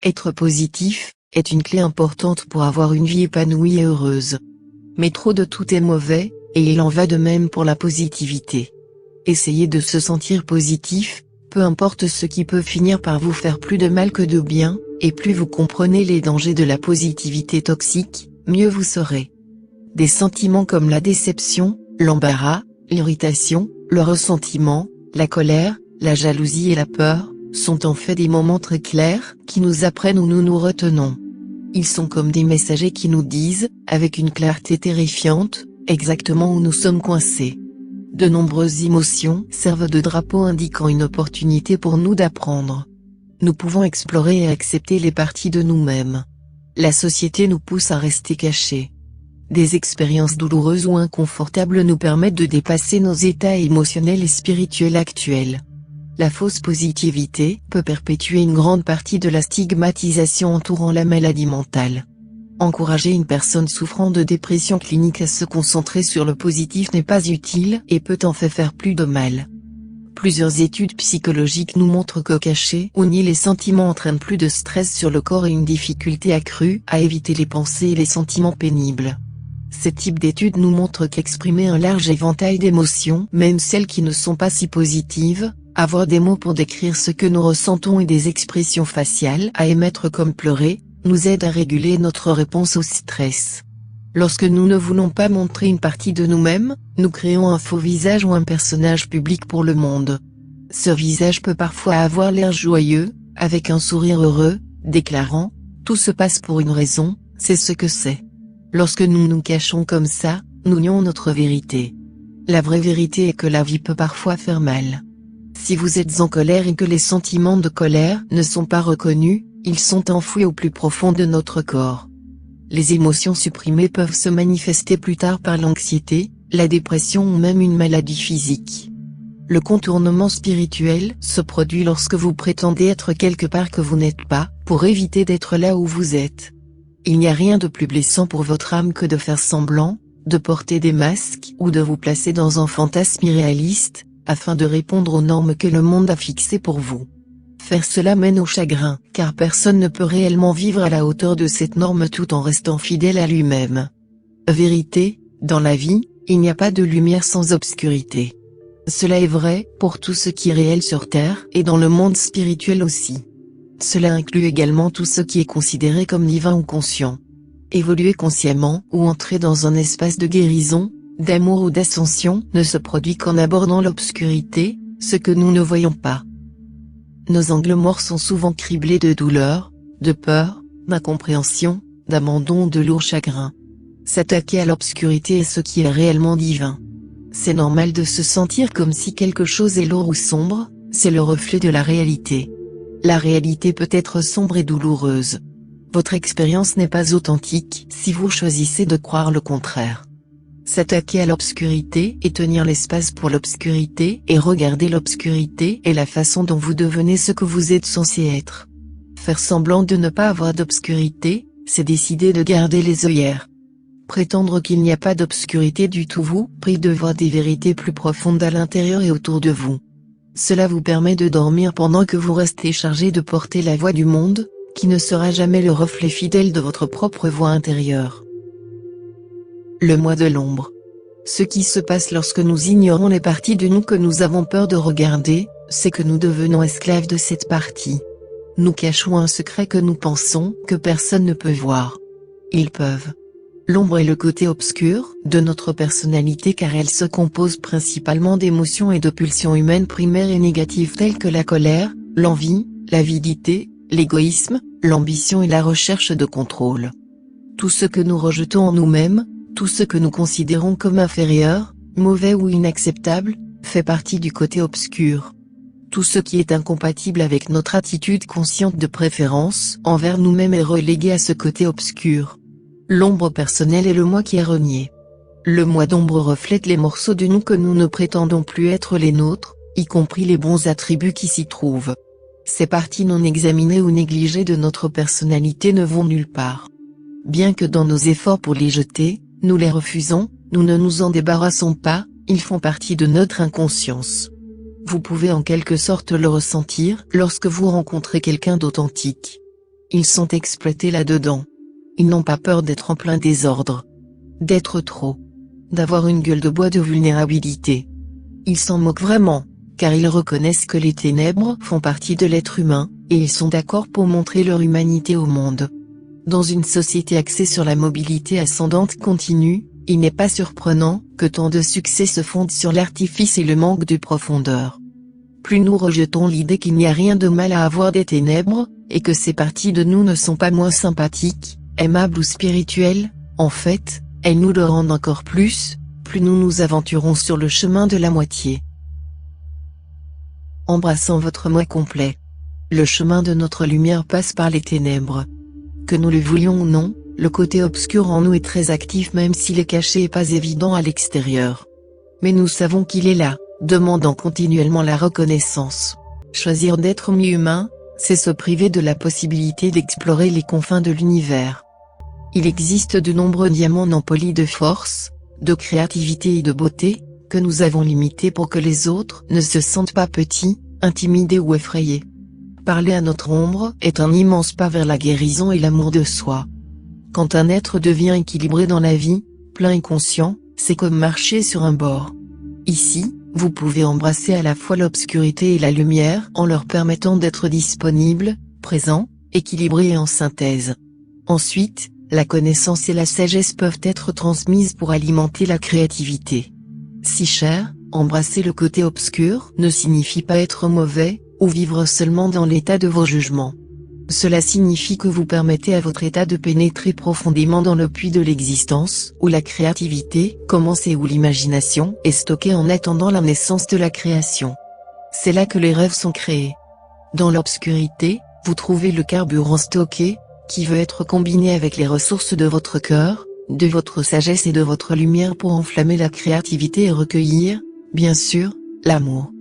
Être positif est une clé importante pour avoir une vie épanouie et heureuse. Mais trop de tout est mauvais, et il en va de même pour la positivité. Essayez de se sentir positif, peu importe ce qui peut finir par vous faire plus de mal que de bien, et plus vous comprenez les dangers de la positivité toxique, mieux vous serez. Des sentiments comme la déception, l'embarras, l'irritation, le ressentiment, la colère, la jalousie et la peur, sont en fait des moments très clairs, qui nous apprennent où nous nous retenons. Ils sont comme des messagers qui nous disent, avec une clarté terrifiante, exactement où nous sommes coincés. De nombreuses émotions servent de drapeau indiquant une opportunité pour nous d'apprendre. Nous pouvons explorer et accepter les parties de nous-mêmes. La société nous pousse à rester cachés. Des expériences douloureuses ou inconfortables nous permettent de dépasser nos états émotionnels et spirituels actuels. La fausse positivité peut perpétuer une grande partie de la stigmatisation entourant la maladie mentale. Encourager une personne souffrant de dépression clinique à se concentrer sur le positif n'est pas utile et peut en fait faire plus de mal. Plusieurs études psychologiques nous montrent que cacher ou nier les sentiments entraîne plus de stress sur le corps et une difficulté accrue à éviter les pensées et les sentiments pénibles. Ces types d'études nous montrent qu'exprimer un large éventail d'émotions, même celles qui ne sont pas si positives, avoir des mots pour décrire ce que nous ressentons et des expressions faciales à émettre comme pleurer, nous aide à réguler notre réponse au stress. Lorsque nous ne voulons pas montrer une partie de nous-mêmes, nous créons un faux visage ou un personnage public pour le monde. Ce visage peut parfois avoir l'air joyeux, avec un sourire heureux, déclarant « Tout se passe pour une raison, c'est ce que c'est ». Lorsque nous nous cachons comme ça, nous nions notre vérité. La vraie vérité est que la vie peut parfois faire mal. Si vous êtes en colère et que les sentiments de colère ne sont pas reconnus, ils sont enfouis au plus profond de notre corps. Les émotions supprimées peuvent se manifester plus tard par l'anxiété, la dépression ou même une maladie physique. Le contournement spirituel se produit lorsque vous prétendez être quelque part que vous n'êtes pas, pour éviter d'être là où vous êtes. Il n'y a rien de plus blessant pour votre âme que de faire semblant, de porter des masques ou de vous placer dans un fantasme irréaliste, afin de répondre aux normes que le monde a fixées pour vous. Faire cela mène au chagrin, car personne ne peut réellement vivre à la hauteur de cette norme tout en restant fidèle à lui-même. Vérité, dans la vie, il n'y a pas de lumière sans obscurité. Cela est vrai pour tout ce qui est réel sur Terre et dans le monde spirituel aussi. Cela inclut également tout ce qui est considéré comme divin ou conscient. Évoluer consciemment ou entrer dans un espace de guérison, d'amour ou d'ascension ne se produit qu'en abordant l'obscurité, ce que nous ne voyons pas. Nos angles morts sont souvent criblés de douleur, de peur, d'incompréhension, d'abandon ou de lourds chagrins. S'attaquer à l'obscurité est ce qui est réellement divin. C'est normal de se sentir comme si quelque chose est lourd ou sombre, c'est le reflet de la réalité. La réalité peut être sombre et douloureuse. Votre expérience n'est pas authentique si vous choisissez de croire le contraire. S'attaquer à l'obscurité et tenir l'espace pour l'obscurité et regarder l'obscurité est la façon dont vous devenez ce que vous êtes censé être. Faire semblant de ne pas avoir d'obscurité, c'est décider de garder les œillères. Prétendre qu'il n'y a pas d'obscurité du tout vous prive de voir des vérités plus profondes à l'intérieur et autour de vous. Cela vous permet de dormir pendant que vous restez chargé de porter la voix du monde, qui ne sera jamais le reflet fidèle de votre propre voix intérieure. Le moi de l'ombre. Ce qui se passe lorsque nous ignorons les parties de nous que nous avons peur de regarder, c'est que nous devenons esclaves de cette partie. Nous cachons un secret que nous pensons que personne ne peut voir. Ils peuvent. L'ombre est le côté obscur de notre personnalité car elle se compose principalement d'émotions et de pulsions humaines primaires et négatives telles que la colère, l'envie, l'avidité, l'égoïsme, l'ambition et la recherche de contrôle. Tout ce que nous rejetons en nous-mêmes, tout ce que nous considérons comme inférieur, mauvais ou inacceptable, fait partie du côté obscur. Tout ce qui est incompatible avec notre attitude consciente de préférence envers nous-mêmes est relégué à ce côté obscur. L'ombre personnelle est le moi qui est renié. Le moi d'ombre reflète les morceaux de nous que nous ne prétendons plus être les nôtres, y compris les bons attributs qui s'y trouvent. Ces parties non examinées ou négligées de notre personnalité ne vont nulle part. Bien que dans nos efforts pour les jeter, nous les refusons, nous ne nous en débarrassons pas, ils font partie de notre inconscience. Vous pouvez en quelque sorte le ressentir lorsque vous rencontrez quelqu'un d'authentique. ils sont exploités là-dedans. Ils n'ont pas peur d'être en plein désordre. D'être trop. D'avoir une gueule de bois de vulnérabilité. Ils s'en moquent vraiment, car ils reconnaissent que les ténèbres font partie de l'être humain, et ils sont d'accord pour montrer leur humanité au monde. Dans une société axée sur la mobilité ascendante continue, il n'est pas surprenant que tant de succès se fondent sur l'artifice et le manque de profondeur. Plus nous rejetons l'idée qu'il n'y a rien de mal à avoir des ténèbres, et que ces parties de nous ne sont pas moins sympathiques, aimables ou spirituelles, en fait, elles nous le rendent encore plus nous nous aventurons sur le chemin de la moitié. Embrassant votre moi complet. Le chemin de notre lumière passe par les ténèbres. Que nous le voulions ou non, le côté obscur en nous est très actif même s'il est caché et pas évident à l'extérieur. Mais nous savons qu'il est là, demandant continuellement la reconnaissance. Choisir d'être mi-humain, c'est se priver de la possibilité d'explorer les confins de l'univers. Il existe de nombreux diamants non polis de force, de créativité et de beauté, que nous avons limités pour que les autres ne se sentent pas petits, intimidés ou effrayés. Parler à notre ombre est un immense pas vers la guérison et l'amour de soi. Quand un être devient équilibré dans la vie, plein et conscient, c'est comme marcher sur un bord. Ici, vous pouvez embrasser à la fois l'obscurité et la lumière en leur permettant d'être disponibles, présents, équilibrés et en synthèse. Ensuite, la connaissance et la sagesse peuvent être transmises pour alimenter la créativité. Si cher, embrasser le côté obscur ne signifie pas être mauvais, ou vivre seulement dans l'état de vos jugements. Cela signifie que vous permettez à votre état de pénétrer profondément dans le puits de l'existence, où la créativité commence et où l'imagination est stockée en attendant la naissance de la création. C'est là que les rêves sont créés. Dans l'obscurité, vous trouvez le carburant stocké, qui veut être combiné avec les ressources de votre cœur, de votre sagesse et de votre lumière pour enflammer la créativité et recueillir, bien sûr, l'amour.